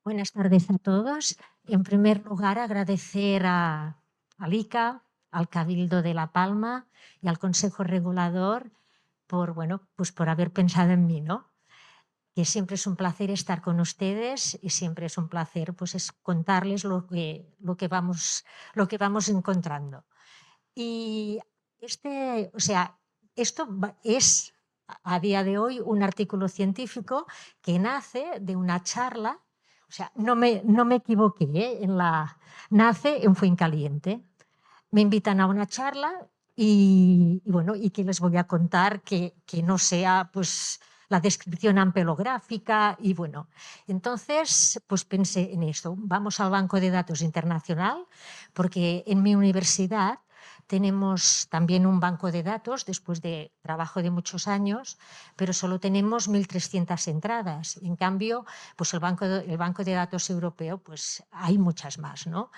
Buenas tardes a todos. En primer lugar, agradecer al ICA, al Cabildo de La Palma y al Consejo Regulador por, pues por haber pensado en mí, ¿no? Que siempre es un placer estar con ustedes y siempre es un placer pues, contarles lo que vamos encontrando. Y esto es a día de hoy un artículo científico que nace de una charla. O sea, no me equivoqué, ¿eh? Nace en Fuencaliente. Me invitan a una charla y que les voy a contar que no sea pues la descripción ampelográfica y bueno. Entonces, pues pensé en esto. Vamos al Banco de Datos Internacional porque en mi universidad tenemos también un banco de datos después de trabajo de muchos años, pero solo tenemos 1.300 entradas. En cambio, pues el banco de datos europeo, pues hay muchas más, ¿no?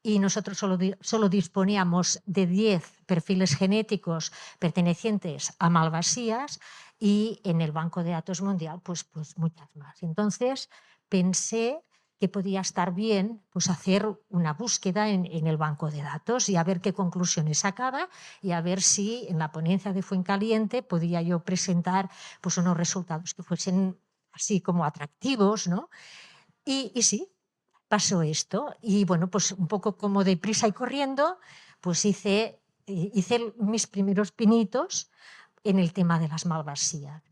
Y nosotros solo disponíamos de 10 perfiles genéticos pertenecientes a malvasías y en el Banco de Datos Mundial pues muchas más. Entonces pensé que podía estar bien pues hacer una búsqueda en el banco de datos y a ver qué conclusiones sacaba y a ver si en la ponencia de Fuencaliente podía yo presentar pues unos resultados que fuesen así como atractivos, ¿no? Y sí, pasó esto y bueno, pues un poco como deprisa y corriendo, pues hice mis primeros pinitos en el tema de las malvasías.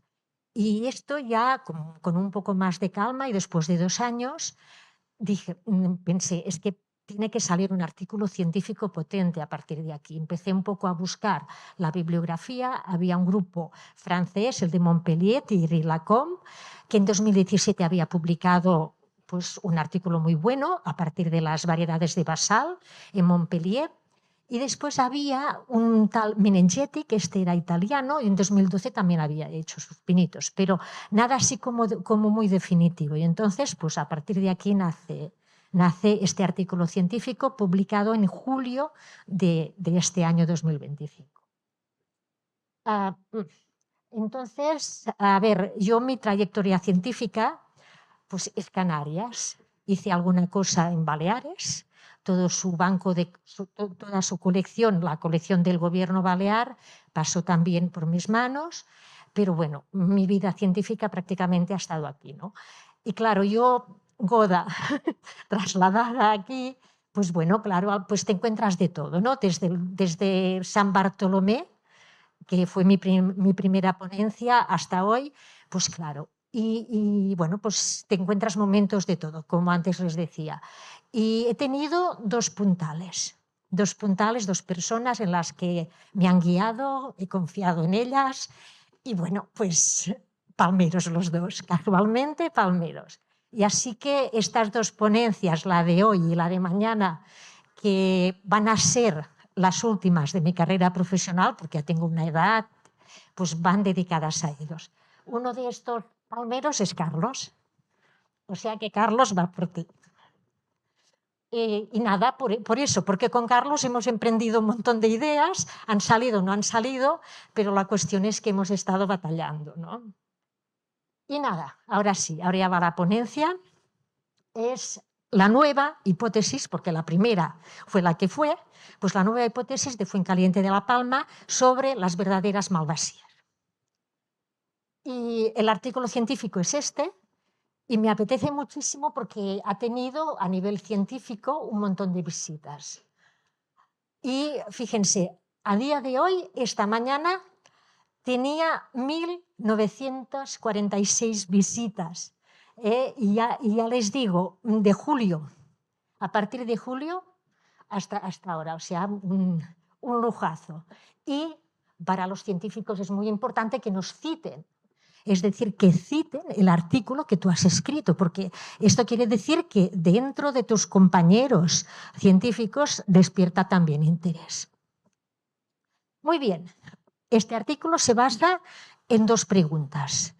Y esto ya con un poco más de calma y después de 2 años pensé, es que tiene que salir un artículo científico potente a partir de aquí. Empecé un poco a buscar la bibliografía. Había un grupo francés, el de Montpellier, Thierry Lacombe, que en 2017 había publicado pues, un artículo muy bueno a partir de las variedades de Basal en Montpellier. Y después había un tal Menenghetti, que este era italiano, y en 2012 también había hecho sus pinitos, pero nada así como muy definitivo. Y entonces, pues a partir de aquí nace este artículo científico publicado en julio de este año 2025. Entonces, a ver, yo mi trayectoria científica pues es Canarias. Hice alguna cosa en Baleares, todo su banco toda su colección, la colección del gobierno balear, pasó también por mis manos, pero bueno, mi vida científica prácticamente ha estado aquí, ¿no? Y claro, yo, Goda, trasladada aquí, pues bueno, claro, pues te encuentras de todo, ¿no? Desde San Bartolomé, que fue mi primera ponencia, hasta hoy, pues claro. Y bueno, pues te encuentras momentos de todo, como antes les decía. Y he tenido dos puntales, dos personas en las que me han guiado, he confiado en ellas y bueno, pues palmeros los dos, casualmente palmeros. Y así que estas dos ponencias, la de hoy y la de mañana, que van a ser las últimas de mi carrera profesional, porque ya tengo una edad, pues van dedicadas a ellos. Uno de estos palmeros es Carlos, o sea que Carlos va por ti. Y nada, por eso, porque con Carlos hemos emprendido un montón de ideas, han salido, no han salido, pero la cuestión es que hemos estado batallando, ¿no? Y nada, ahora sí, ahora ya va la ponencia. Es la nueva hipótesis, porque la primera fue la que fue, pues la nueva hipótesis de Fuencaliente de La Palma sobre las verdaderas malvasías. Y el artículo científico es este, y me apetece muchísimo porque ha tenido a nivel científico un montón de visitas. Y fíjense, a día de hoy, esta mañana, tenía 1.946 visitas. Y ya les digo, de julio, a partir de julio hasta ahora, o sea, un lujazo. Y para los científicos es muy importante que nos citen, es decir, que citen el artículo que tú has escrito, porque esto quiere decir que dentro de tus compañeros científicos despierta también interés. Muy bien, este artículo se basa en dos preguntas.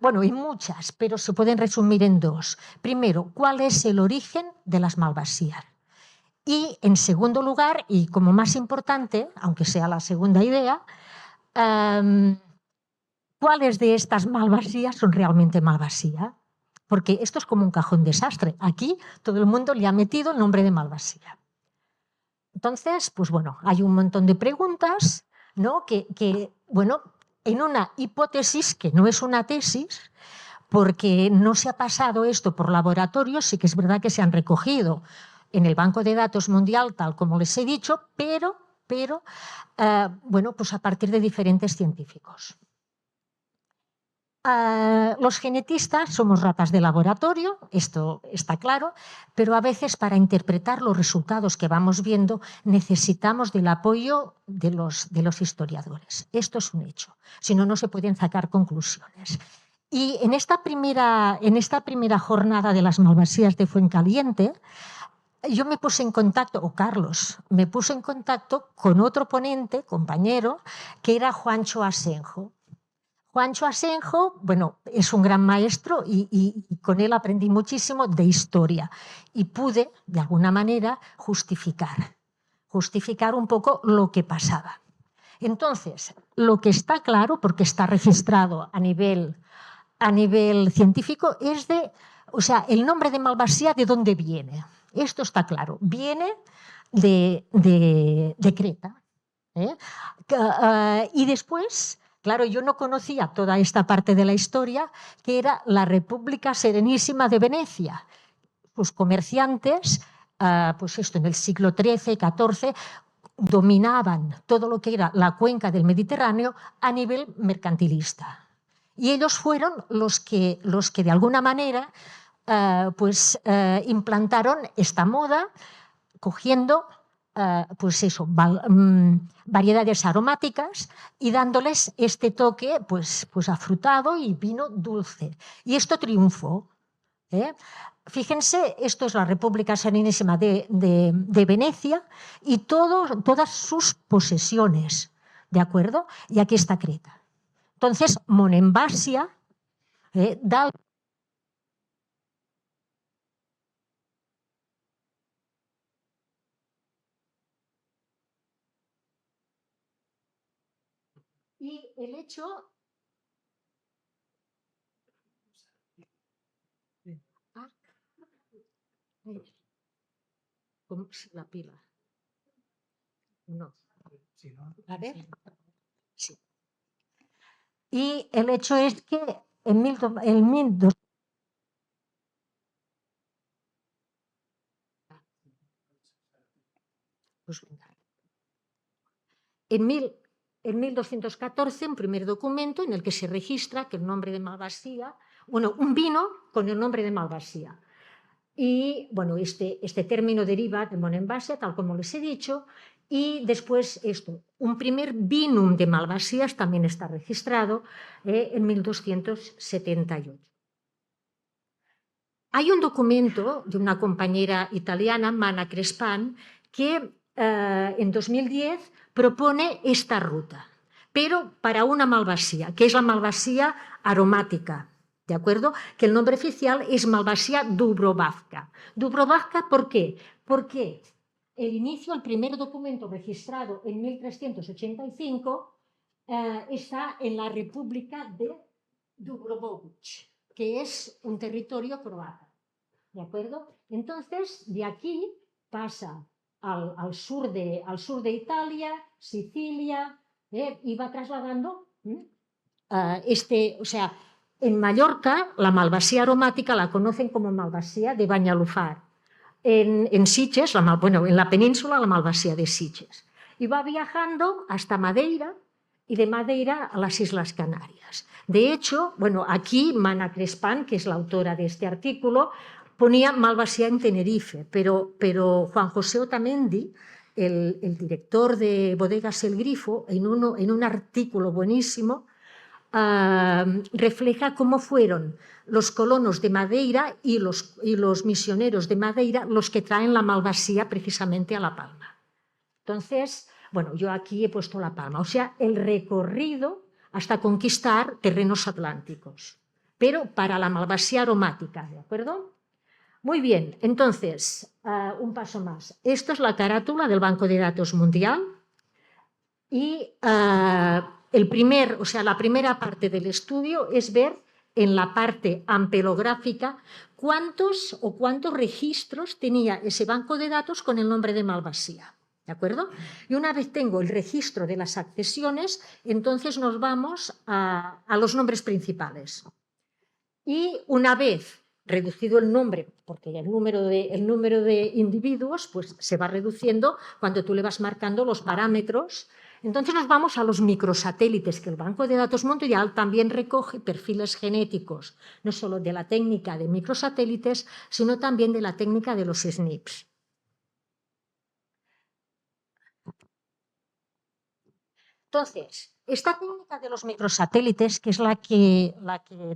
Bueno, en muchas, pero se pueden resumir en dos. Primero, ¿cuál es el origen de las malvasías? Y en segundo lugar, y como más importante, aunque sea la segunda idea, ¿cuáles de estas malvasías son realmente malvasías? porque esto es como un cajón desastre. Aquí todo el mundo le ha metido el nombre de Malvasía. Entonces, pues bueno, hay un montón de preguntas, ¿no? Bueno, en una hipótesis que no es una tesis, porque no se ha pasado esto por laboratorio, sí que es verdad que se han recogido en el Banco de Datos Mundial, tal como les he dicho, pero bueno, pues a partir de diferentes científicos. Los genetistas somos ratas de laboratorio, esto está claro, pero a veces para interpretar los resultados que vamos viendo necesitamos del apoyo de los historiadores. Esto es un hecho, si no, no se pueden sacar conclusiones. Y en esta primera jornada de las Malvasías de Fuencaliente, yo me puse en contacto, o Carlos, me puso en contacto con otro ponente, compañero, que era Juancho Asenjo. Juancho Asenjo, bueno, es un gran maestro y con él aprendí muchísimo de historia y pude, de alguna manera, justificar un poco lo que pasaba. Entonces, lo que está claro, porque está registrado a nivel científico, es o sea, el nombre de Malvasía, ¿de dónde viene? Esto está claro, viene de Creta. Y después, claro, yo no conocía toda esta parte de la historia, que era la República Serenísima de Venecia. Los comerciantes, pues esto en el siglo XIII, XIV, dominaban todo lo que era la cuenca del Mediterráneo a nivel mercantilista. Y ellos fueron los que de alguna manera implantaron esta moda, cogiendo pues eso, variedades aromáticas y dándoles este toque pues afrutado y vino dulce. Y esto triunfó. Fíjense, esto es la República Serenísima de Venecia y todas sus posesiones, ¿de acuerdo? Y aquí está Creta. Entonces, Monemvasia da... Y el hecho... ¿Cómo se la pila? No. A ver. Sí. Y el hecho es que en 1200... Pues venga. En 1214, un primer documento en el que se registra que el nombre de Malvasía, bueno, un vino con el nombre de Malvasía. Y bueno, este término deriva de Monemvasia, tal como les he dicho, y después esto, un primer vinum de Malvasías también está registrado en 1278. Hay un documento de una compañera italiana, Mana Crespan, que en 2010 propone esta ruta, pero para una Malvasía, que es la Malvasía aromática, ¿de acuerdo? Que el nombre oficial es Malvasía Dubrovavka. Dubrovavka, ¿por qué? Porque el primer documento registrado en 1385 está en la República de Dubrovnik, que es un territorio croata, ¿de acuerdo? Entonces, de aquí pasa al sur de Italia, Sicilia, y va trasladando o sea, en Mallorca la Malvasía aromática la conocen como Malvasía de Banyalbufar. En Sitges, en la península, la Malvasía de Sitges. Y va viajando hasta Madeira y de Madeira a las Islas Canarias. De hecho, bueno, aquí Mana Crespan, que es la autora de este artículo, ponía Malvasía en Tenerife, pero Juan José Otamendi, el director de Bodegas El Grifo, en un artículo buenísimo, refleja cómo fueron los colonos de Madeira y los misioneros de Madeira los que traen la Malvasía precisamente a La Palma. Entonces, bueno, yo aquí he puesto La Palma, o sea, el recorrido hasta conquistar terrenos atlánticos, pero para la Malvasía aromática, ¿de acuerdo? Muy bien, entonces, un paso más. Esto es la carátula del Banco de Datos Mundial y la primera parte del estudio es ver en la parte ampelográfica cuántos registros tenía ese banco de datos con el nombre de Malvasía. ¿De acuerdo? Y una vez tengo el registro de las accesiones, entonces nos vamos a los nombres principales. Y una vez reducido el nombre, porque el número de individuos pues, se va reduciendo cuando tú le vas marcando los parámetros. Entonces nos vamos a los microsatélites, que el Banco de Datos Mundial también recoge perfiles genéticos, no solo de la técnica de microsatélites, sino también de la técnica de los SNPs. Entonces, esta técnica de los microsatélites, que es la que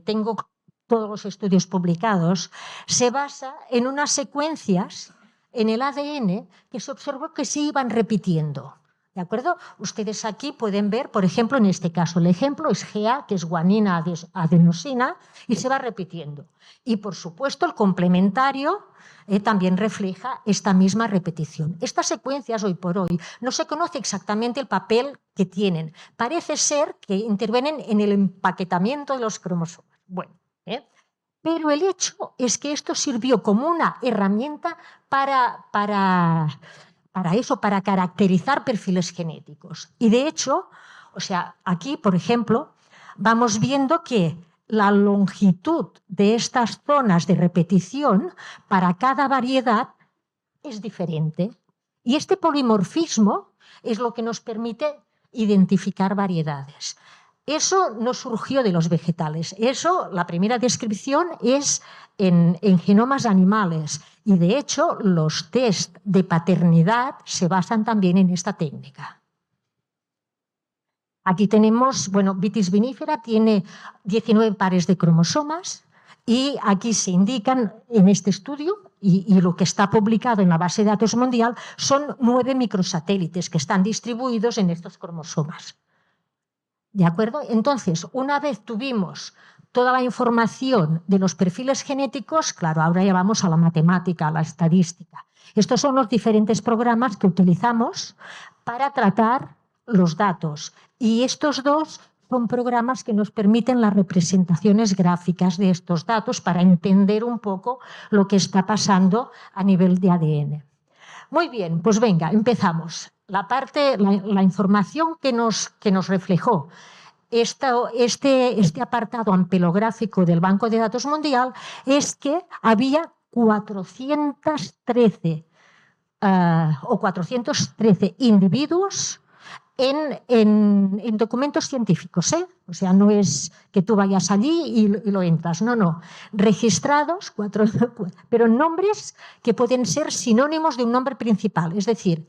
tengo todos los estudios publicados, se basa en unas secuencias en el ADN que se observó que se iban repitiendo. ¿De acuerdo? Ustedes aquí pueden ver, por ejemplo, en este caso, el ejemplo es GA, que es guanina adenosina, y se va repitiendo. Y, por supuesto, el complementario también refleja esta misma repetición. Estas secuencias, hoy por hoy, no se conoce exactamente el papel que tienen. Parece ser que intervienen en el empaquetamiento de los cromosomas. Bueno, pero el hecho es que esto sirvió como una herramienta para caracterizar perfiles genéticos. Y de hecho, o sea, aquí, por ejemplo, vamos viendo que la longitud de estas zonas de repetición para cada variedad es diferente. Y este polimorfismo es lo que nos permite identificar variedades. Eso no surgió de los vegetales. Eso, la primera descripción es en genomas animales. Y de hecho, los test de paternidad se basan también en esta técnica. Aquí tenemos, bueno, Vitis vinifera tiene 19 pares de cromosomas y aquí se indican en este estudio y lo que está publicado en la base de datos mundial son 9 microsatélites que están distribuidos en estos cromosomas. ¿De acuerdo? Entonces, una vez tuvimos toda la información de los perfiles genéticos, claro, ahora ya vamos a la matemática, a la estadística. Estos son los diferentes programas que utilizamos para tratar los datos. Y estos dos son programas que nos permiten las representaciones gráficas de estos datos para entender un poco lo que está pasando a nivel de ADN. Muy bien, pues venga, empezamos. La información que nos reflejó este apartado ampelográfico del Banco de Datos Mundial es que había 413 individuos en documentos científicos, ¿eh? O sea, no es que tú vayas allí y lo entras, no. Registrados, pero nombres que pueden ser sinónimos de un nombre principal, es decir,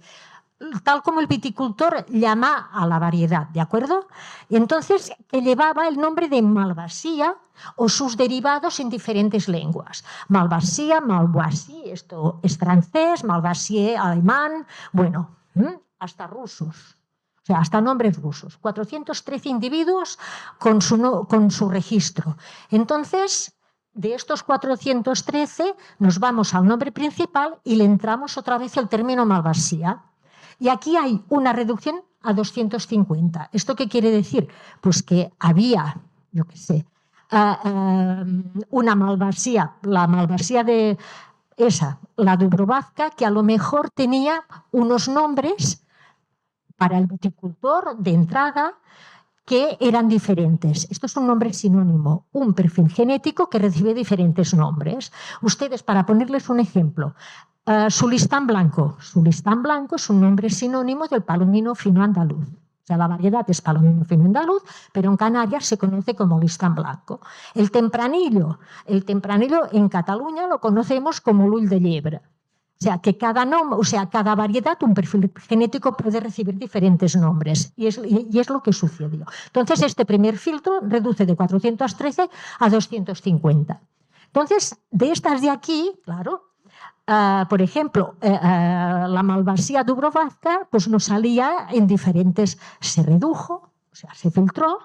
tal como el viticultor llama a la variedad, ¿de acuerdo? Entonces, que llevaba el nombre de Malvasía o sus derivados en diferentes lenguas. Malvasía, Malvoisie, esto es francés, Malvasie, alemán, bueno, hasta rusos. O sea, hasta nombres rusos. 413 individuos con su registro. Entonces, de estos 413 nos vamos al nombre principal y le entramos otra vez el término Malvasía. Y aquí hay una reducción a 250. ¿Esto qué quiere decir? Pues que había, yo qué sé, una Malvasía, la Malvasía de esa, la Dubrovaca, que a lo mejor tenía unos nombres para el viticultor de entrada que eran diferentes. Esto es un nombre sinónimo, un perfil genético que recibe diferentes nombres. Ustedes, para ponerles un ejemplo, Sulistán blanco. Sulistán blanco es un nombre sinónimo del palomino fino andaluz. O sea, la variedad es palomino fino andaluz, pero en Canarias se conoce como listán blanco. El tempranillo en Cataluña lo conocemos como l'ull de llebre. O sea, que cada variedad, un perfil genético puede recibir diferentes nombres y es lo que sucedió. Entonces, este primer filtro reduce de 413 a 250. Entonces, de estas de aquí, claro, por ejemplo, la Malvasía Dubrovaca pues nos salía en diferentes, se redujo, o sea, se filtró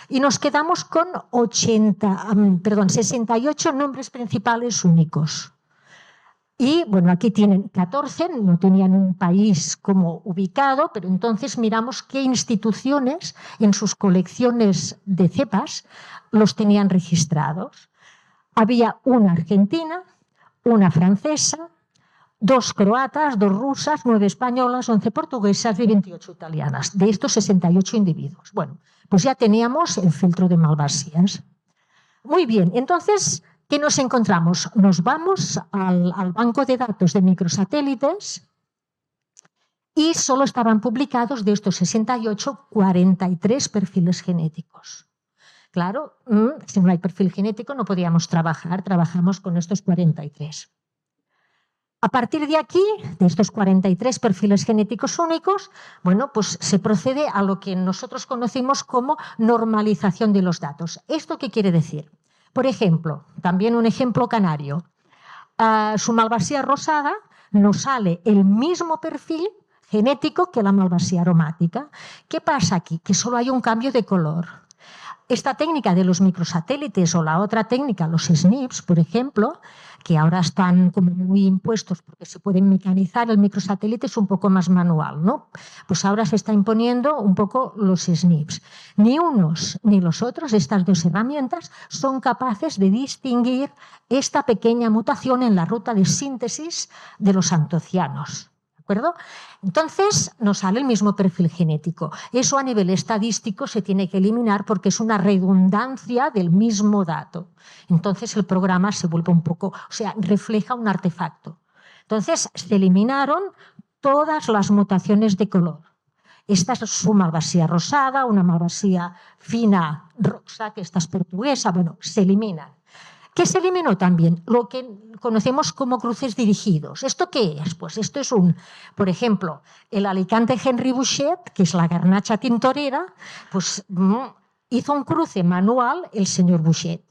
y nos quedamos con 68 nombres principales únicos. Y bueno, aquí tienen 14, no tenían un país como ubicado, pero entonces miramos qué instituciones en sus colecciones de cepas los tenían registrados. Había una argentina, una francesa, 2 croatas, 2 rusas, 9 españolas, 11 portuguesas y 28 italianas. De estos 68 individuos. Bueno, pues ya teníamos el filtro de malvasías. Muy bien, entonces, ¿qué nos encontramos? Nos vamos al banco de datos de microsatélites y solo estaban publicados de estos 68, 43 perfiles genéticos. Claro, si no hay perfil genético no podíamos trabajar, trabajamos con estos 43. A partir de aquí, de estos 43 perfiles genéticos únicos, bueno, pues se procede a lo que nosotros conocimos como normalización de los datos. ¿Esto qué quiere decir? Por ejemplo, también un ejemplo canario. Su malvasía rosada nos sale el mismo perfil genético que la malvasía aromática. ¿Qué pasa aquí? Que solo hay un cambio de color. Esta técnica de los microsatélites o la otra técnica, los SNPs, por ejemplo, que ahora están como muy impuestos porque se pueden mecanizar, el microsatélite es un poco más manual, ¿no? Pues ahora se está imponiendo un poco los SNPs. Ni unos ni los otros, estas dos herramientas, son capaces de distinguir esta pequeña mutación en la ruta de síntesis de los antocianos. ¿De acuerdo? Entonces nos sale el mismo perfil genético. Eso a nivel estadístico se tiene que eliminar porque es una redundancia del mismo dato. Entonces el programa se vuelve un poco, o sea, refleja un artefacto. Entonces se eliminaron todas las mutaciones de color. Esta es su malvasía rosada, una malvasía fina rosa, que esta es portuguesa, bueno, se eliminan. ¿Qué se eliminó también? Lo que conocemos como cruces dirigidos. ¿Esto qué es? Pues esto es por ejemplo, el Alicante Henry Bouchet, que es la garnacha tintorera, pues hizo un cruce manual el señor Bouchet,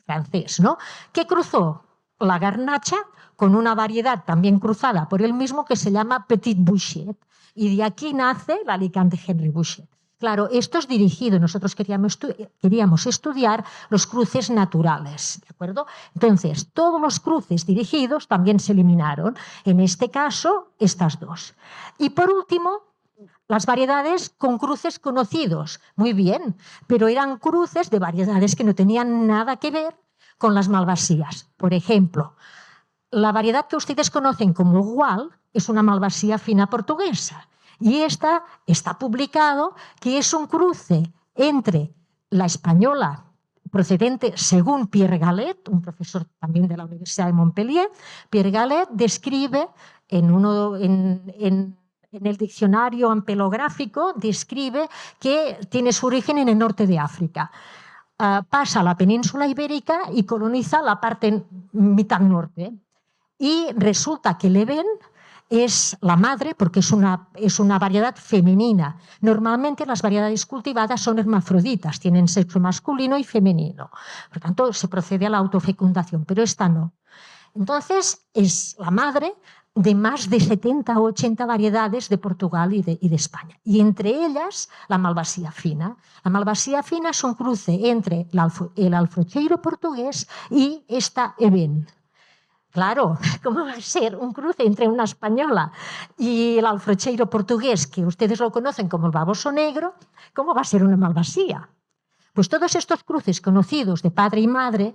francés, ¿no? ¿Qué cruzó? La garnacha con una variedad también cruzada por él mismo que se llama Petit Bouchet. Y de aquí nace el Alicante Henry Bouchet. Claro, esto es dirigido. Nosotros queríamos estudiar los cruces naturales, ¿de acuerdo? Entonces, todos los cruces dirigidos también se eliminaron. En este caso, estas dos. Y por último, las variedades con cruces conocidos. Muy bien, pero eran cruces de variedades que no tenían nada que ver con las malvasías. Por ejemplo, la variedad que ustedes conocen como gual es una malvasía fina portuguesa. Y esta está publicado que es un cruce entre la española procedente según Pierre Galet, un profesor también de la Universidad de Montpellier. Pierre Galet describe en el diccionario ampelográfico, describe que tiene su origen en el norte de África. Pasa a la península ibérica y coloniza la parte mitad norte. Y resulta que Leven es la madre porque es una variedad femenina. Normalmente las variedades cultivadas son hermafroditas, tienen sexo masculino y femenino. Por tanto, se procede a la autofecundación, pero esta no. Entonces, es la madre de más de 70 o 80 variedades de Portugal y de España. Y entre ellas, la malvasía fina. La malvasía fina es un cruce entre el alfrocheiro portugués y esta Eben. Claro, ¿cómo va a ser un cruce entre una española y el alfrocheiro portugués, que ustedes lo conocen como el baboso negro? ¿Cómo va a ser una malvasía? Pues todos estos cruces conocidos de padre y madre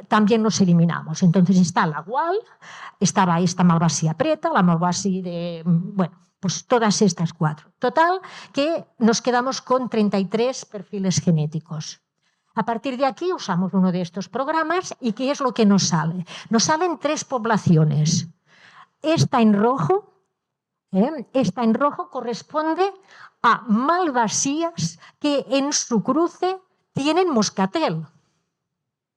también los eliminamos. Entonces está la gual, estaba esta malvasía preta, la malvasía de... Bueno, pues todas estas 4. Total, que nos quedamos con 33 perfiles genéticos. A partir de aquí usamos uno de estos programas y ¿qué es lo que nos sale? Nos salen 3 poblaciones. Esta en rojo corresponde a malvasías que en su cruce tienen moscatel.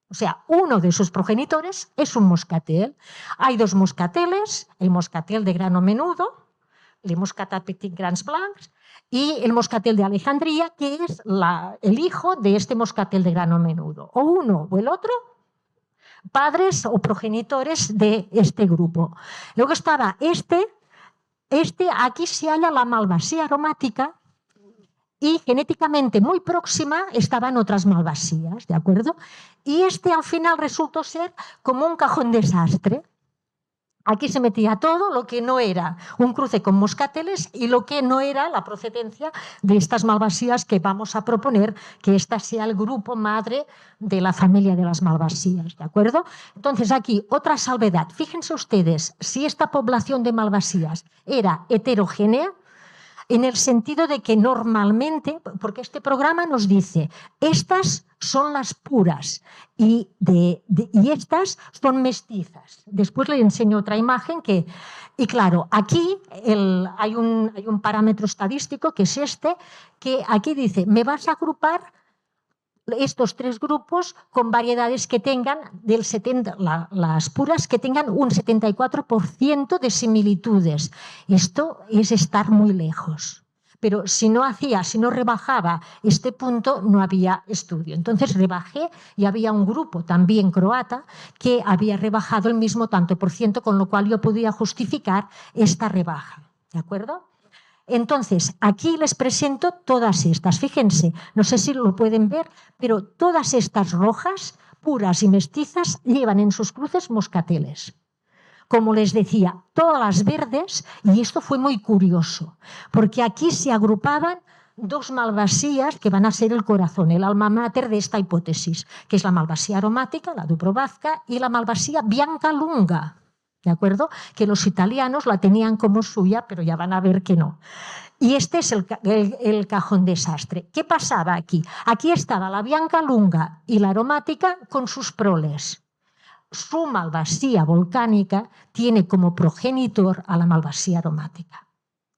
O sea, uno de sus progenitores es un moscatel. Hay 2 moscateles, el moscatel de grano menudo, el moscatel petit grans blancs, y el moscatel de Alejandría, que es el hijo de este moscatel de grano menudo. O uno o el otro, padres o progenitores de este grupo. Luego estaba aquí se halla la malvasía aromática y genéticamente muy próxima estaban otras malvasías, ¿de acuerdo? Y al final resultó ser como un cajón desastre. Aquí se metía todo lo que no era un cruce con moscateles y lo que no era la procedencia de estas malvasías que vamos a proponer que esta sea el grupo madre de la familia de las malvasías, ¿de acuerdo? Entonces aquí otra salvedad. Fíjense ustedes, si esta población de malvasías era heterogénea, en el sentido de que normalmente, porque este programa nos dice, estas son las puras y estas son mestizas. Después le enseño otra imagen que, y claro, aquí hay un parámetro estadístico que es este, que aquí dice, me vas a agrupar estos tres grupos con variedades que tengan las puras que tengan un 74% de similitudes. Esto es estar muy lejos. Pero si no rebajaba este punto, no había estudio. Entonces rebajé y había un grupo también croata que había rebajado el mismo tanto por ciento, con lo cual yo podía justificar esta rebaja. ¿De acuerdo? Entonces, aquí les presento todas estas. Fíjense, no sé si lo pueden ver, pero todas estas rojas, puras y mestizas, llevan en sus cruces moscateles. Como les decía, todas las verdes, y esto fue muy curioso, porque aquí se agrupaban dos malvasías que van a ser el corazón, el alma mater de esta hipótesis, que es la malvasía aromática, la dubrovazca, y la malvasía bianca lunga. ¿De acuerdo? Que los italianos la tenían como suya, pero ya van a ver que no. Y este es el cajón desastre. ¿Qué pasaba aquí? Aquí estaba la bianca lunga y la aromática con sus proles. Su malvasía volcánica tiene como progenitor a la malvasía aromática.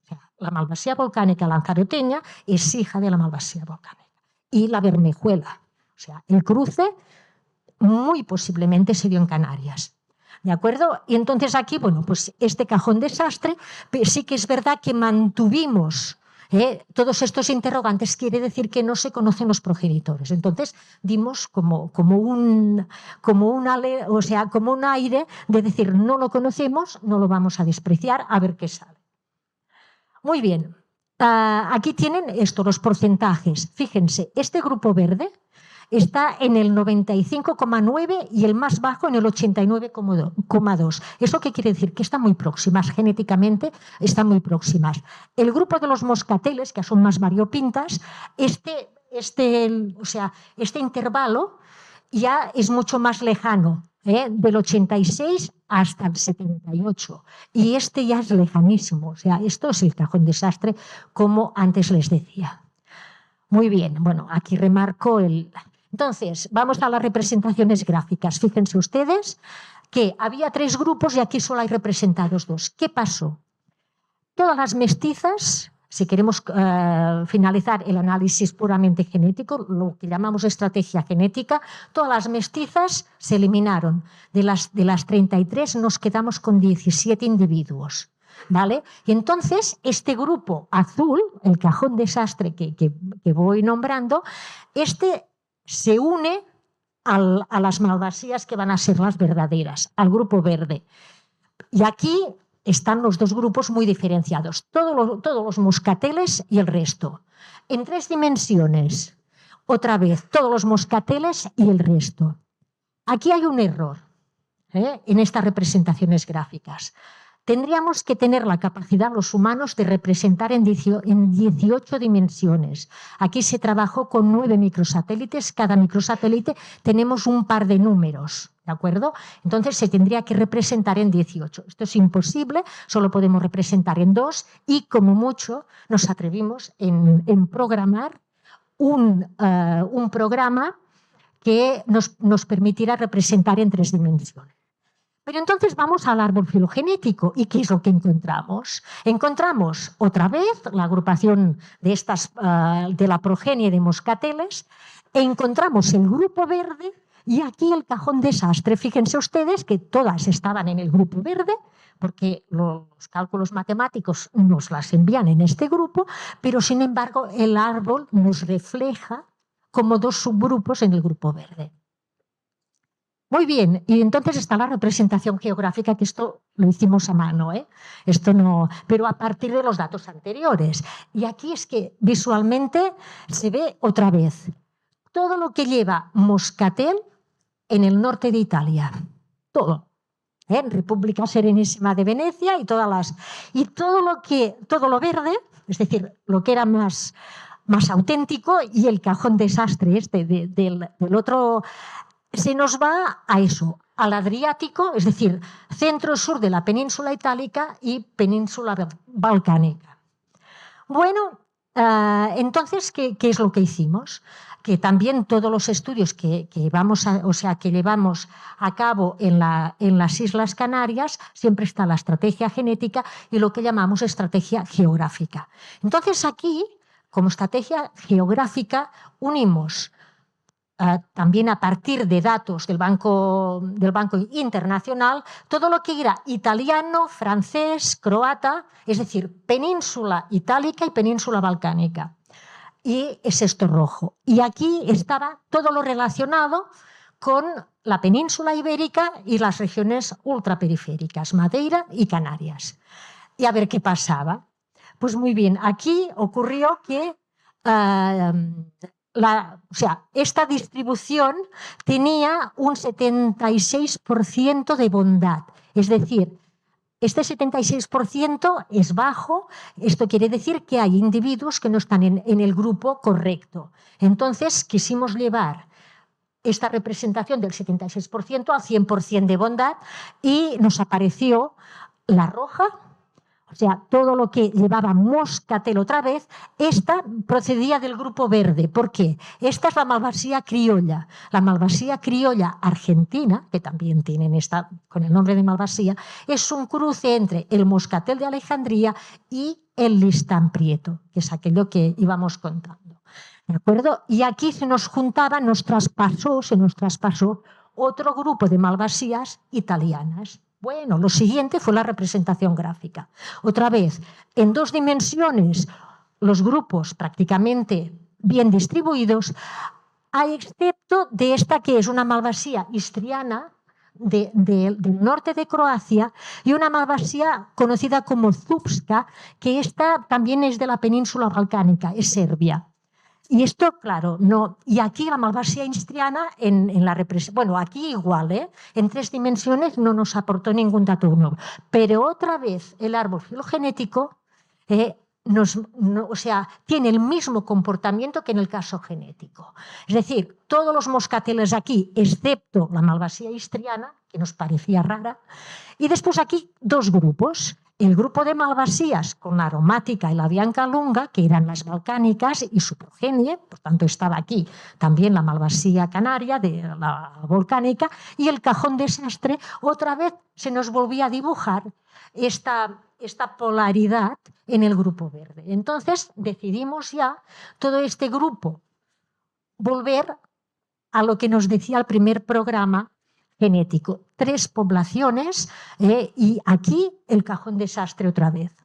O sea, la malvasía volcánica lanzaroteña es hija de la malvasía volcánica. Y la bermejuela. O sea, el cruce muy posiblemente se dio en Canarias. ¿De acuerdo? Y entonces aquí, bueno, pues este cajón desastre, sí que es verdad que mantuvimos todos estos interrogantes, quiere decir que no se conocen los progenitores. Entonces dimos como un aire de decir, no lo conocemos, no lo vamos a despreciar, a ver qué sale. Muy bien, aquí tienen los porcentajes. Fíjense, este grupo verde está en el 95,9 y el más bajo en el 89,2. ¿Eso qué quiere decir? Que están muy próximas, genéticamente están muy próximas. El grupo de los moscateles, que son más variopintas, este intervalo ya es mucho más lejano, del 86 hasta el 78. Y este ya es lejanísimo. O sea, esto es el cajón desastre, como antes les decía. Muy bien, bueno, aquí remarco Entonces, vamos a las representaciones gráficas. Fíjense ustedes que había tres grupos y aquí solo hay representados dos. ¿Qué pasó? Todas las mestizas, si queremos finalizar el análisis puramente genético, lo que llamamos estrategia genética, todas las mestizas se eliminaron. De las 33 nos quedamos con 17 individuos. ¿Vale? Y entonces este grupo azul, el cajón desastre que voy nombrando, se une a las malvasías que van a ser las verdaderas, al grupo verde. Y aquí están los dos grupos muy diferenciados, todos los moscateles y el resto. En 3 dimensiones, otra vez, todos los moscateles y el resto. Aquí hay un error en estas representaciones gráficas. Tendríamos que tener la capacidad los humanos de representar en 18 dimensiones. Aquí se trabajó con 9 microsatélites. Cada microsatélite tenemos un par de números, ¿de acuerdo? Entonces se tendría que representar en 18. Esto es imposible, solo podemos representar en 2 y como mucho nos atrevimos en programar un programa que nos permitirá representar en 3 dimensiones. Pero entonces vamos al árbol filogenético. ¿Y qué es lo que encontramos? Encontramos otra vez la agrupación de la progenie de moscateles, encontramos el grupo verde y aquí el cajón desastre. Fíjense ustedes que todas estaban en el grupo verde, porque los cálculos matemáticos nos las envían en este grupo, pero sin embargo el árbol nos refleja como 2 subgrupos en el grupo verde. Muy bien, y entonces está la representación geográfica, que esto lo hicimos a mano, esto no, pero a partir de los datos anteriores. Y aquí es que visualmente se ve otra vez todo lo que lleva moscatel en el norte de Italia, todo. República Serenísima de Venecia y todo lo verde, es decir, lo que era más auténtico, y el cajón desastre del otro, se nos va a eso, al Adriático, es decir, centro-sur de la península itálica y península balcánica. Bueno, entonces, ¿qué es lo que hicimos? Que también todos los estudios que llevamos a cabo en las Islas Canarias, siempre está la estrategia genética y lo que llamamos estrategia geográfica. Entonces, aquí, como estrategia geográfica, unimos también a partir de datos del Banco Internacional, todo lo que era italiano, francés, croata, es decir, península itálica y península balcánica. Y es esto rojo. Y aquí estaba todo lo relacionado con la península ibérica y las regiones ultraperiféricas, Madeira y Canarias. Y a ver qué pasaba. Pues muy bien, aquí ocurrió que esta distribución tenía un 76% de bondad. Es decir, este 76% es bajo. Esto quiere decir que hay individuos que no están en el grupo correcto. Entonces, quisimos llevar esta representación del 76% al 100% de bondad y nos apareció la roja. O sea, todo lo que llevaba moscatel otra vez, esta procedía del grupo verde. ¿Por qué? Esta es la malvasía criolla. La malvasía criolla argentina, que también tienen esta con el nombre de malvasía, es un cruce entre el moscatel de Alejandría y el listán prieto, que es aquello que íbamos contando. ¿De acuerdo? Y aquí se nos juntaba, se nos traspasó otro grupo de malvasías italianas. Bueno, lo siguiente fue la representación gráfica. Otra vez, en 2 dimensiones, los grupos prácticamente bien distribuidos, a excepto de esta que es una malvasía istriana del norte de Croacia y una malvasía conocida como Zupska, que esta también es de la península balcánica, es Serbia. Y esto, claro, no. Y aquí la malvasía istriana, en la representación, bueno, aquí igual, en 3 dimensiones no nos aportó ningún dato nuevo. Pero otra vez el árbol filogenético tiene el mismo comportamiento que en el caso genético. Es decir, todos los moscateles aquí, excepto la malvasía istriana, que nos parecía rara, y después aquí 2 grupos. El grupo de malvasías con la aromática y la bianca lunga, que eran las balcánicas y su progenie, por tanto estaba aquí también la malvasía canaria, de la volcánica, y el cajón desastre. Otra vez se nos volvía a dibujar esta polaridad en el grupo verde. Entonces decidimos ya todo este grupo volver a lo que nos decía el primer programa genético. 3 poblaciones y aquí el cajón desastre otra vez.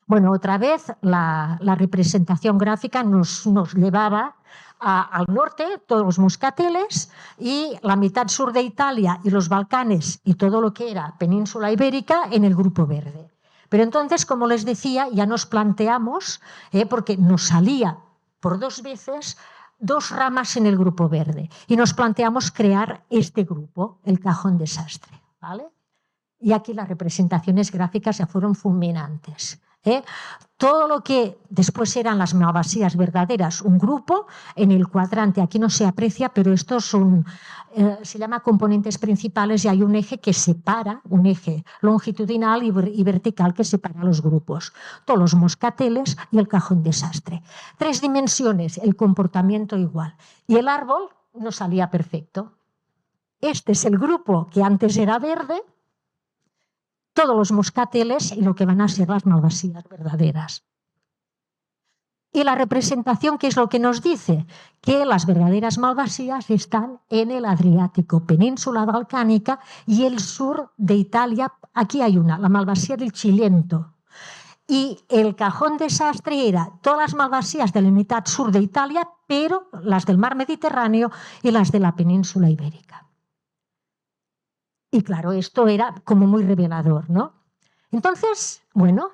Bueno, otra vez la representación gráfica nos llevaba al norte, todos los moscateles, y la mitad sur de Italia y los Balcanes y todo lo que era península ibérica en el grupo verde. Pero entonces, como les decía, ya nos planteamos, porque nos salía por 2 veces 2 ramas en el grupo verde y nos planteamos crear este grupo, el cajón desastre, ¿vale? Y aquí las representaciones gráficas ya fueron fulminantes. Todo lo que después eran las malvasías verdaderas, un grupo en el cuadrante, aquí no se aprecia, pero estos son, se llama componentes principales y hay un eje que separa, un eje longitudinal y vertical que separa los grupos. Todos los moscateles y el cajón desastre. 3 dimensiones, el comportamiento igual. Y el árbol no salía perfecto. Este es el grupo que antes era verde, todos los moscateles y lo que van a ser las malvasías verdaderas. Y la representación, ¿qué es lo que nos dice? Que las verdaderas malvasías están en el Adriático, península balcánica y el sur de Italia. Aquí hay una, la malvasía del Cilento. Y el cajón desastre era todas las malvasías de la mitad sur de Italia, pero las del mar Mediterráneo y las de la península ibérica. Y claro, esto era como muy revelador, ¿no? Entonces, bueno,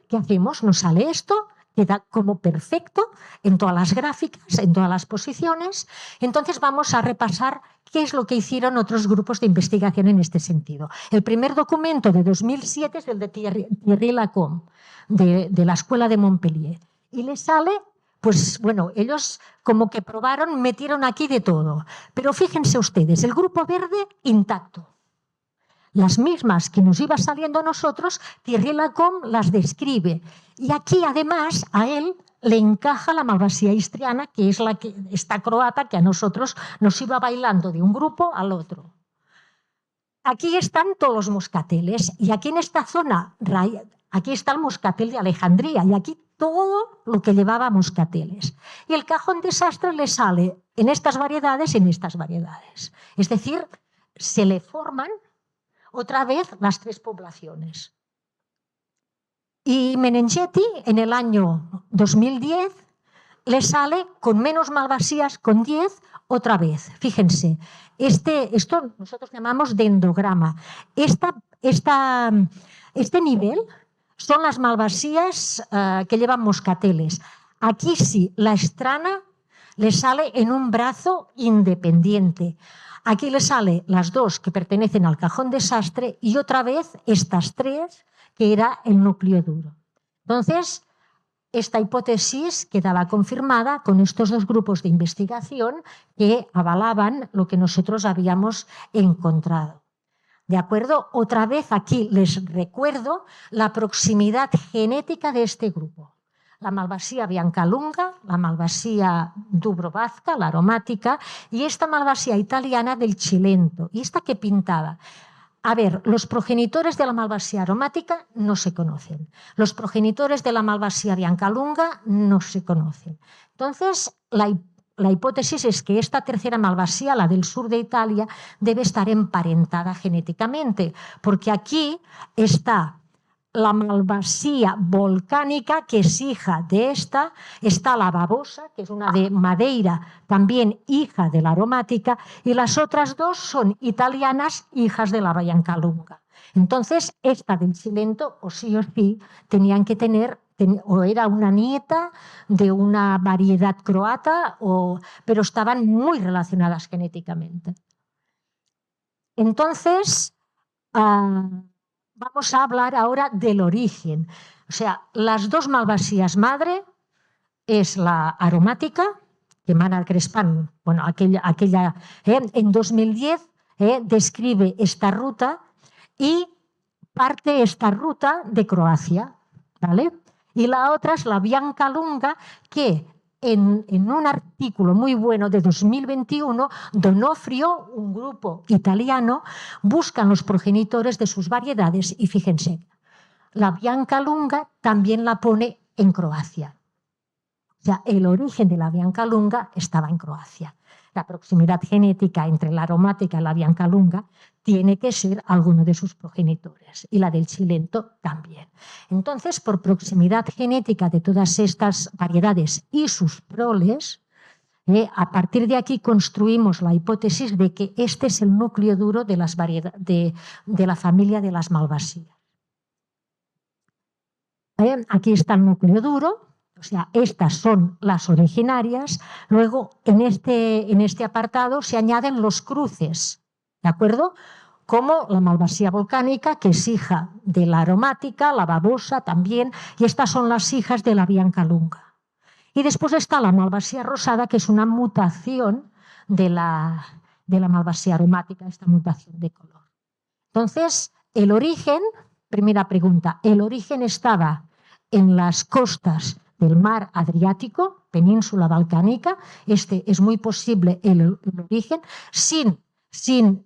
¿qué hacemos? Nos sale esto queda como perfecto en todas las gráficas, en todas las posiciones. Entonces vamos a repasar qué es lo que hicieron otros grupos de investigación en este sentido. El primer documento de 2007 es el de Thierry Lacombe, de la Escuela de Montpellier. Y le sale, pues bueno, ellos como que probaron, metieron aquí de todo. Pero fíjense ustedes, el grupo verde intacto. Las mismas que nos iba saliendo a nosotros, Thierry Lacombe las describe. Y aquí, además, a él le encaja la malvasía histriana, que es esta croata que a nosotros nos iba bailando de un grupo al otro. Aquí están todos los moscateles y aquí en esta zona, aquí está el moscatel de Alejandría y aquí todo lo que llevaba moscateles. Y el cajón desastre le sale en estas variedades y en estas variedades. Es decir, se le forman otra vez las tres poblaciones. Y Meneghetti, en el año 2010, le sale con menos malvasías, con 10, otra vez. Fíjense, esto nosotros llamamos dendrograma. Este nivel son las malvasías que llevan moscateles. Aquí sí, la estrana le sale en un brazo independiente. Aquí le sale las dos que pertenecen al cajón desastre y otra vez estas tres que era el núcleo duro. Entonces, esta hipótesis quedaba confirmada con estos dos grupos de investigación que avalaban lo que nosotros habíamos encontrado. ¿De acuerdo? Otra vez aquí les recuerdo la proximidad genética de este grupo. La malvasía biancalunga, la malvasía dubrovazca, la aromática, y esta malvasía italiana del chilento. ¿Y esta que pintaba? A ver, los progenitores de la malvasía aromática no se conocen. Los progenitores de la malvasía biancalunga no se conocen. Entonces, la hipótesis es que esta tercera malvasía, la del sur de Italia, debe estar emparentada genéticamente, porque aquí está la malvasía volcánica, que es hija de esta, está la babosa, que es una de Madeira, también hija de la aromática, y las otras dos son italianas, hijas de la biancalunga. Entonces, esta del chilento, o sí, tenían que tener, o era una nieta de una variedad croata, pero estaban muy relacionadas genéticamente. Entonces, vamos a hablar ahora del origen. O sea, las dos malvasías madre es la aromática, que Manuel Crespán, bueno, aquella en 2010 describe esta ruta y parte esta ruta de Croacia, ¿vale? Y la otra es la biancalunga, que en un artículo muy bueno de 2021, Donofrio, un grupo italiano, buscan los progenitores de sus variedades y fíjense, la biancalunga también la pone en Croacia. O sea, el origen de la biancalunga estaba en Croacia. La proximidad genética entre la aromática y la biancalunga tiene que ser alguno de sus progenitores y la del chilento también. Entonces, por proximidad genética de todas estas variedades y sus proles, a partir de aquí construimos la hipótesis de que este es el núcleo duro de la familia de las malvasías. Aquí está el núcleo duro. O sea, estas son las originarias. Luego, en este apartado se añaden los cruces, ¿de acuerdo? Como la malvasía volcánica, que es hija de la aromática, la babosa también, y estas son las hijas de la biancalunga. Y después está la malvasía rosada, que es una mutación de la malvasía aromática, esta mutación de color. Entonces, el origen, primera pregunta, el origen estaba en las costas del mar Adriático, península balcánica. Este es muy posible el origen, sin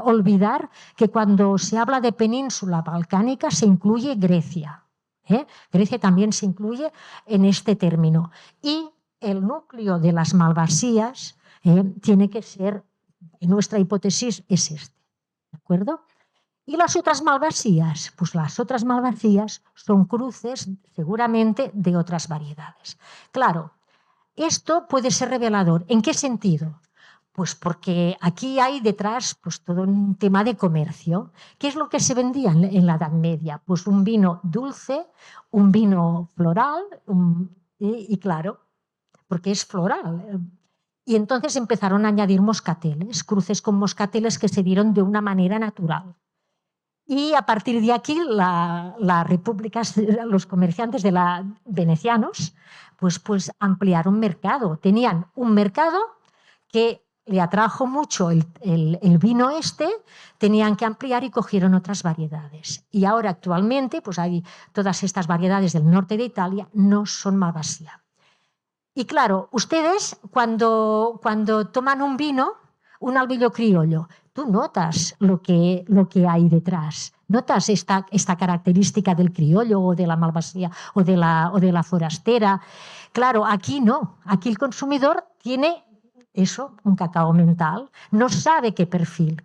olvidar que cuando se habla de península balcánica se incluye Grecia. Grecia también se incluye en este término. Y el núcleo de las malvasías tiene que ser, en nuestra hipótesis, es este. ¿De acuerdo? ¿Y las otras malvasías? Pues las otras malvasías son cruces seguramente de otras variedades. Claro, esto puede ser revelador. ¿En qué sentido? Pues porque aquí hay detrás pues, todo un tema de comercio. ¿Qué es lo que se vendía en la Edad Media? Pues un vino dulce, un vino floral y claro, porque es floral. Y entonces empezaron a añadir moscateles, cruces con moscateles que se dieron de una manera natural. Y a partir de aquí, la república, los comerciantes venecianos, pues ampliaron mercado. Tenían un mercado que le atrajo mucho el vino tenían que ampliar y cogieron otras variedades. Y ahora actualmente, pues hay todas estas variedades del norte de Italia, no son Malvasia. Y claro, ustedes cuando toman un vino, un albillo criollo, tú notas lo que hay detrás. Notas esta característica del criollo o de la malvasía o de la forastera. Claro, aquí no. Aquí el consumidor tiene eso, un cacao mental. No sabe qué perfil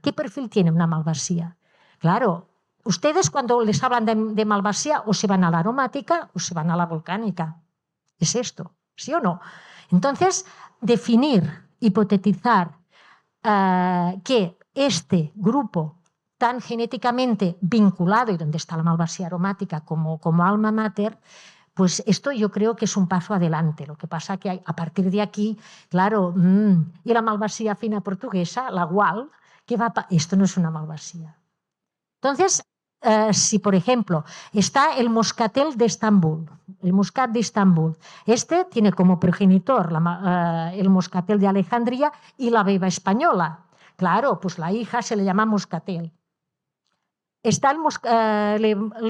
tiene una malvasía. Claro, ustedes cuando les hablan de malvasía o se van a la aromática o se van a la volcánica. Es esto. ¿Sí o no? Entonces, definir, hipotetizar que este grupo tan genéticamente vinculado y donde está la malvasía aromática como alma mater, pues esto yo creo que es un paso adelante. Lo que pasa que a partir de aquí, claro, y la malvasía fina portuguesa, la gual, esto no es una malvasía. Entonces, si por ejemplo está el moscatel de Estambul, el muscat de Estambul, este tiene como progenitor el moscatel de Alejandría y la beba española. Claro, pues la hija se le llama moscatel. Está el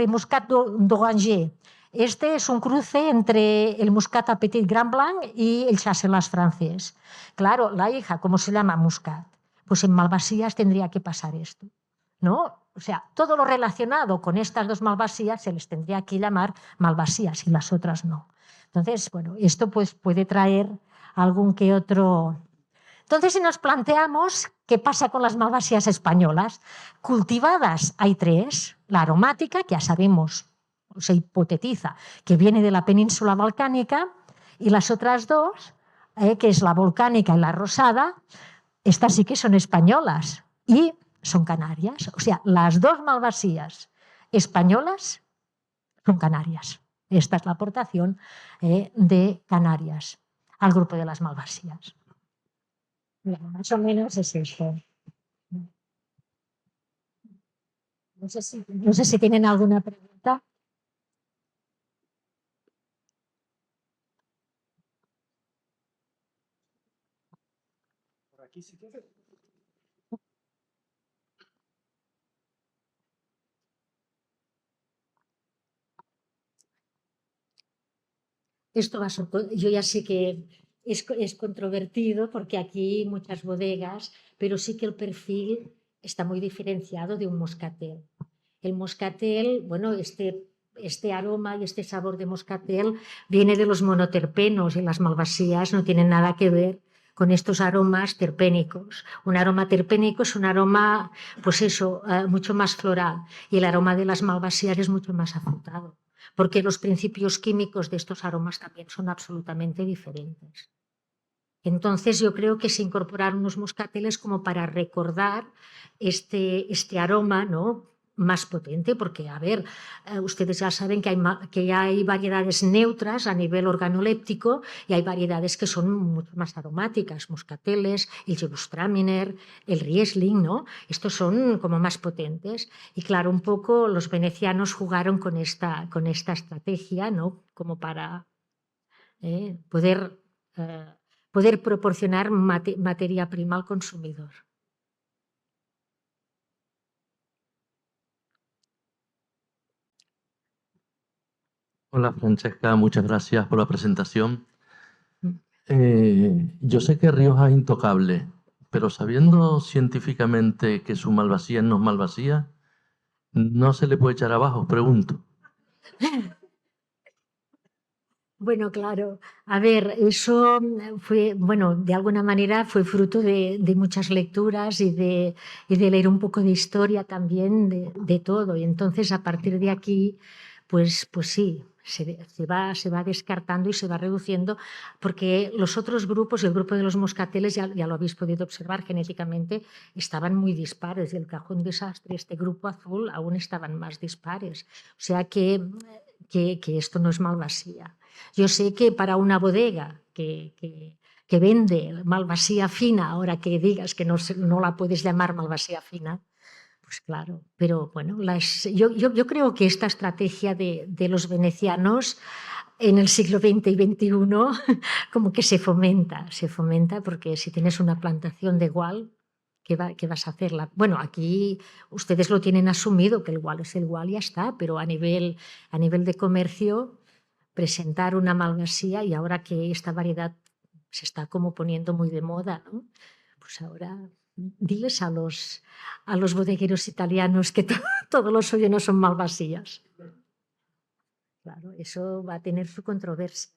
muscat d'Oranger. Este es un cruce entre el muscat à petit Grand Blanc y el chasselas francés. Claro, la hija, ¿cómo se llama? Muscat. Pues en Malvasías tendría que pasar esto, ¿no? O sea, todo lo relacionado con estas dos malvasías se les tendría que llamar malvasías y las otras no. Entonces, bueno, esto pues puede traer algún que otro. Entonces, si nos planteamos qué pasa con las malvasías españolas, cultivadas hay tres: la aromática, que ya sabemos, se hipotetiza que viene de la península balcánica, y las otras dos, que es la volcánica y la rosada, estas sí que son españolas y son canarias. O sea, las dos malvasías españolas son canarias. Esta es la aportación de Canarias al grupo de las malvasías. Bueno, más o menos es esto. No sé si tienen alguna pregunta. Por aquí sí que. Esto va a ser, yo ya sé que es controvertido porque aquí hay muchas bodegas, pero sí que el perfil está muy diferenciado de un moscatel. El moscatel, bueno, este aroma y este sabor de moscatel viene de los monoterpenos y las malvasías no tienen nada que ver con estos aromas terpénicos. Un aroma terpénico es un aroma, pues eso, mucho más floral, y el aroma de las malvasías es mucho más afrutado, porque los principios químicos de estos aromas también son absolutamente diferentes. Entonces yo creo que se incorporaron unos moscateles como para recordar este aroma, ¿no?, más potente, porque, a ver, ustedes ya saben que ya hay variedades neutras a nivel organoléptico y hay variedades que son mucho más aromáticas: moscateles, el Gewürztraminer, el Riesling, ¿no? Estos son como más potentes. Y claro, un poco los venecianos jugaron con esta estrategia, ¿no?, como para poder proporcionar materia prima al consumidor. Hola Francesca, muchas gracias por la presentación. Yo sé que Rioja es intocable, pero sabiendo científicamente que su malvasía no es malvasía, ¿no se le puede echar abajo? Pregunto. Bueno, claro. A ver, eso fue, bueno, de alguna manera fue fruto de muchas lecturas y de leer un poco de historia también de todo. Y entonces, a partir de aquí, pues sí, se va descartando y se va reduciendo, porque los otros grupos, el grupo de los moscateles, ya lo habéis podido observar, genéticamente estaban muy dispares, y el cajón desastre, este grupo azul, aún estaban más dispares. O sea que esto no es malvasía. Yo sé que para una bodega que vende malvasía fina, ahora que digas que no la puedes llamar malvasía fina, pues claro, pero bueno, yo creo que esta estrategia de los venecianos en el siglo XX y XXI como que se fomenta porque si tienes una plantación de gual, ¿qué vas a hacer? Bueno, aquí ustedes lo tienen asumido, que el gual es el gual y ya está, pero a nivel de comercio, presentar una malvasía, y ahora que esta variedad se está como poniendo muy de moda, ¿no? Pues ahora diles a los bodegueros italianos que todo lo suyo no son malvasías. Claro, eso va a tener su controversia,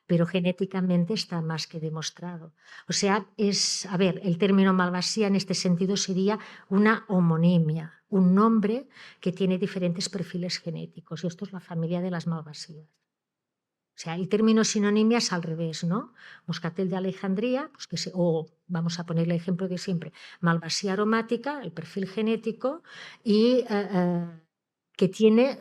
pero genéticamente está más que demostrado. O sea, el término malvasía en este sentido sería una homonimia, un nombre que tiene diferentes perfiles genéticos, y esto es la familia de las malvasías. O sea, el término sinonimia es al revés, ¿no? Moscatel de Alejandría, pues o vamos a poner el ejemplo de siempre, malvasía aromática, el perfil genético, y que tiene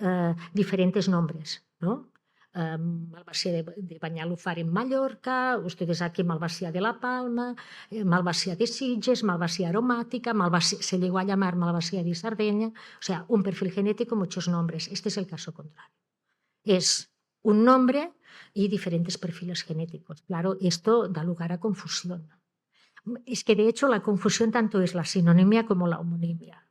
diferentes nombres, ¿no? Malvasía de Banyalufar en Mallorca, ustedes aquí malvasía de La Palma, malvasía de Sitges, malvasía aromática, se llegó a llamar malvasía de Sardeña, o sea, un perfil genético, muchos nombres. Este es el caso contrario. Es un nombre y diferentes perfiles genéticos. Claro, esto da lugar a confusión. Es que, de hecho, la confusión tanto es la sinonimia como la homonimia.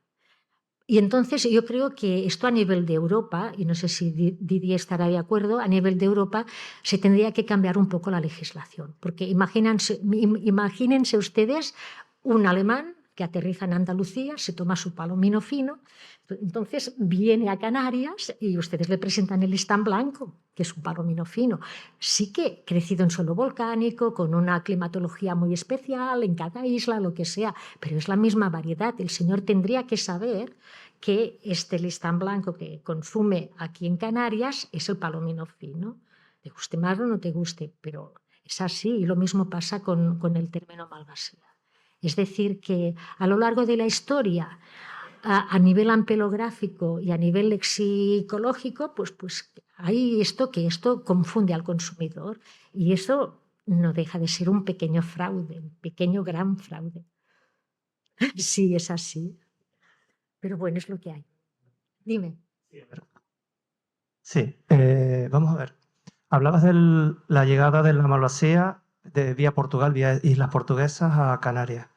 Y entonces yo creo que esto a nivel de Europa, y no sé si Didier estará de acuerdo, a nivel de Europa se tendría que cambiar un poco la legislación. Porque imagínense ustedes un alemán que aterriza en Andalucía, se toma su palomino fino, entonces viene a Canarias y ustedes le presentan el listán blanco, que es un palomino fino. Sí que crecido en suelo volcánico, con una climatología muy especial, en cada isla, lo que sea, pero es la misma variedad. El señor tendría que saber que este listán blanco que consume aquí en Canarias es el palomino fino. Te guste más o no te guste, pero es así, y lo mismo pasa con el término malvasía. Es decir, que a lo largo de la historia, a nivel ampelográfico y a nivel lexicológico, pues hay esto confunde al consumidor, y eso no deja de ser un pequeño fraude, un pequeño gran fraude. Sí, es así. Pero bueno, es lo que hay. Dime. Sí, vamos a ver. Hablabas de la llegada de la malvasía vía Portugal, vía Islas Portuguesas a Canarias.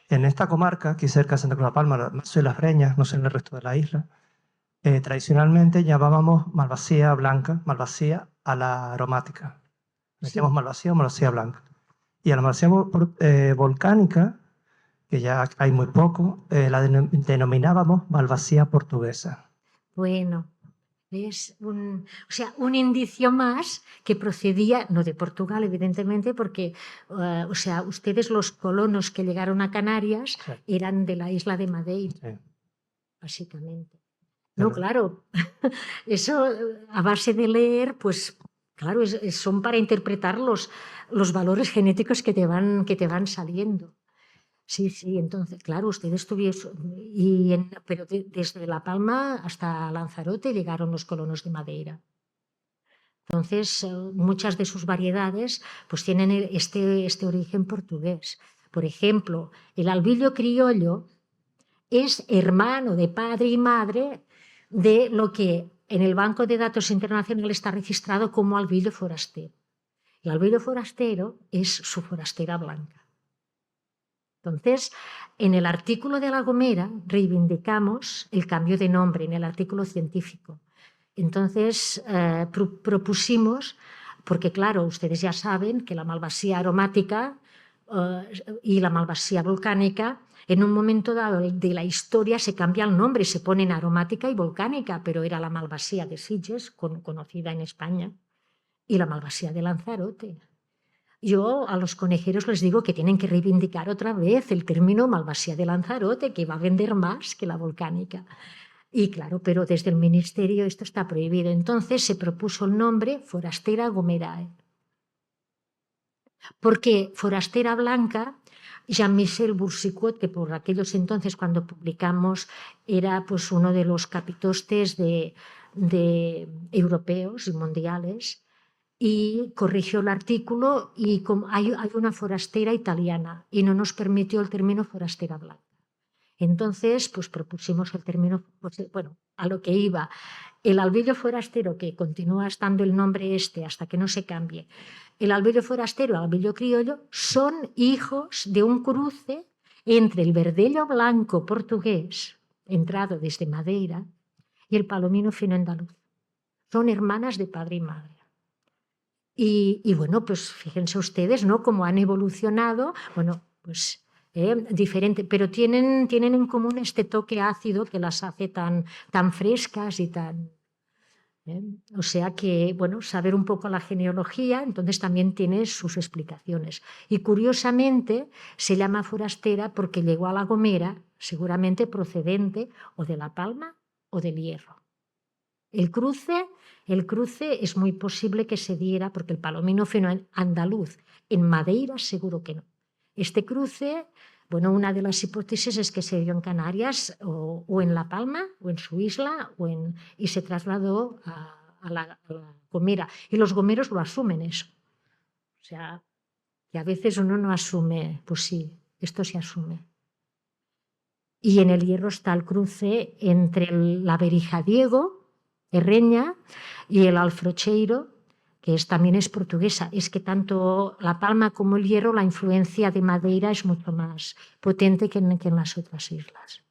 En esta comarca, aquí cerca de Santa Cruz de la Palma, no sé las Breñas, no sé en el resto de la isla, tradicionalmente llamábamos malvasía blanca, malvasía a la aromática. Decíamos malvasía o malvasía blanca. Y a la malvasía volcánica, que ya hay muy poco, la denominábamos malvasía portuguesa. Bueno, es un indicio más que procedía, no de Portugal, evidentemente, porque ustedes, los colonos que llegaron a Canarias, Sí. eran de la isla de Madeira, Sí. básicamente. No, claro, eso a base de leer, pues claro, son para interpretar los valores genéticos que te van saliendo. Sí, entonces, claro, ustedes tuvieron, pero desde La Palma hasta Lanzarote llegaron los colonos de Madeira. Entonces, muchas de sus variedades pues tienen este origen portugués. Por ejemplo, el albillo criollo es hermano de padre y madre de lo que en el Banco de Datos Internacional está registrado como albillo forastero. El albillo forastero es su forastera blanca. Entonces, en el artículo de La Gomera reivindicamos el cambio de nombre, en el artículo científico. Entonces, propusimos, porque claro, ustedes ya saben que la malvasía aromática y la malvasía volcánica, en un momento dado de la historia se cambia el nombre, se ponen aromática y volcánica, pero era la malvasía de Sitges, conocida en España, y la malvasía de Lanzarote. Yo a los conejeros les digo que tienen que reivindicar otra vez el término malvasía de Lanzarote, que va a vender más que la volcánica. Y claro, pero desde el ministerio esto está prohibido. Entonces se propuso el nombre Forastera Gomerae. Porque Forastera Blanca, Jean-Michel Boursicot, que por aquellos entonces cuando publicamos era pues uno de los capitostes de europeos y mundiales, y corrigió el artículo y hay una forastera italiana y no nos permitió el término forastera blanca. Entonces, pues propusimos el término, pues, bueno, a lo que iba. El albillo forastero, que continúa estando el nombre hasta que no se cambie, el albillo forastero y el albillo criollo son hijos de un cruce entre el verdelho blanco portugués, entrado desde Madeira, y el palomino fino andaluz. Son hermanas de padre y madre. Y bueno, pues fíjense ustedes, ¿no? Cómo han evolucionado, bueno, pues diferente, pero tienen en común este toque ácido que las hace tan frescas y tan... O sea que, bueno, saber un poco la genealogía, entonces también tiene sus explicaciones. Y curiosamente se llama forastera porque llegó a La Gomera, seguramente procedente o de La Palma o del Hierro. El cruce es muy posible que se diera porque el palomino fino andaluz en Madeira seguro que no. Este cruce, bueno, una de las hipótesis es que se dio en Canarias o en La Palma o en su isla y se trasladó a la Gomera. Y los gomeros lo asumen eso. O sea, que a veces uno no asume, pues sí, esto se asume. Y en el Hierro está el cruce entre la Berijadiego, Herreña, y el Alfrocheiro, que también es portuguesa. Es que tanto La Palma como el Hierro, la influencia de Madeira es mucho más potente que en las otras islas.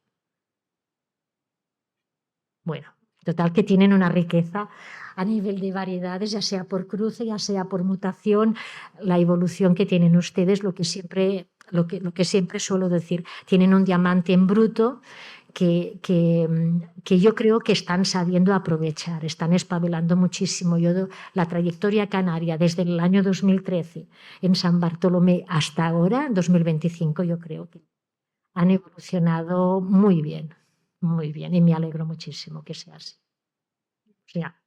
Bueno, total que tienen una riqueza a nivel de variedades, ya sea por cruce, ya sea por mutación, la evolución que tienen ustedes, lo que siempre suelo decir, tienen un diamante en bruto que yo creo que están sabiendo aprovechar, están espabilando muchísimo. La trayectoria canaria desde el año 2013 en San Bartolomé hasta ahora, 2025, yo creo que han evolucionado muy bien, y me alegro muchísimo que sea así. O sea,